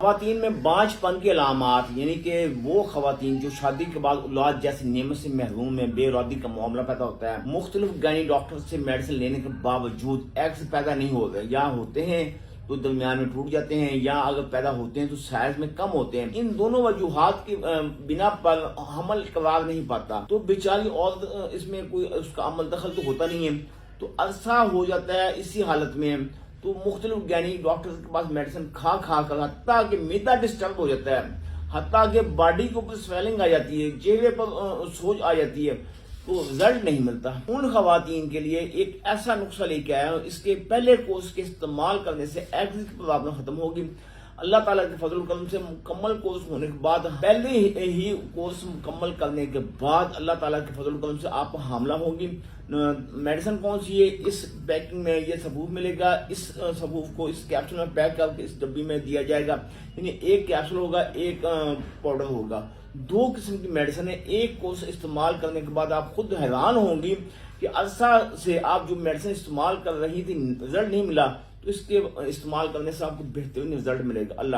خواتین میں بانجھ پن کے علامات، یعنی کہ وہ خواتین جو شادی کے بعد اولاد جیسی نعمت سے محروم ہیں، بے اولادی کا معاملہ پیدا ہوتا ہے، مختلف گائنی ڈاکٹر سے میڈیسن لینے کے باوجود ایگز پیدا نہیں ہوتے، یا ہوتے ہیں تو درمیان میں ٹوٹ جاتے ہیں، یا اگر پیدا ہوتے ہیں تو سائز میں کم ہوتے ہیں، ان دونوں وجوہات کی بنا پر حمل قرار نہیں پاتا، تو بیچاری عورت اس میں کوئی اس کا عمل دخل تو ہوتا نہیں ہے، تو عرصہ ہو جاتا ہے اسی حالت میں، تو مختلف گینی ڈاکٹر کے پاس میڈیسن کھا کر حتیٰ کہ میدا ڈسٹرب ہو جاتا ہے، حتیٰ کہ باڈی کے اوپر سویلنگ آ جاتی ہے، چہرے پر سوج آ جاتی ہے، تو رزلٹ نہیں ملتا۔ ان خواتین کے لیے ایک ایسا نسخہ لے کے آیا، اس کے پہلے کورس کے استعمال کرنے سے ایگز کی پرابلم ختم ہوگی۔ اللہ تعالیٰ کے فضل و کرم سے مکمل کورس ہونے کے بعد، پہلے ہی کورس مکمل کرنے کے بعد اللہ تعالیٰ کے فضل و کرم سے آپ حاملہ ہوگی۔ میڈیسن کون سی ہے؟ اس پیکنگ میں یہ ثبوت ملے گا، اس ثبوت کو اس کیپسول میں پیک کر کے اس ڈبی میں دیا جائے گا، یعنی ایک کیپسول ہوگا، ایک پاؤڈر ہوگا، 2 قسم کی میڈیسن ہے۔ ایک کورس استعمال کرنے کے بعد آپ خود حیران ہوں گی کہ عرصہ سے آپ جو میڈیسن استعمال کر رہی تھی رزلٹ نہیں ملا، تو اس کے استعمال کرنے سے آپ کو بہترین رزلٹ ملے گا۔ اللہ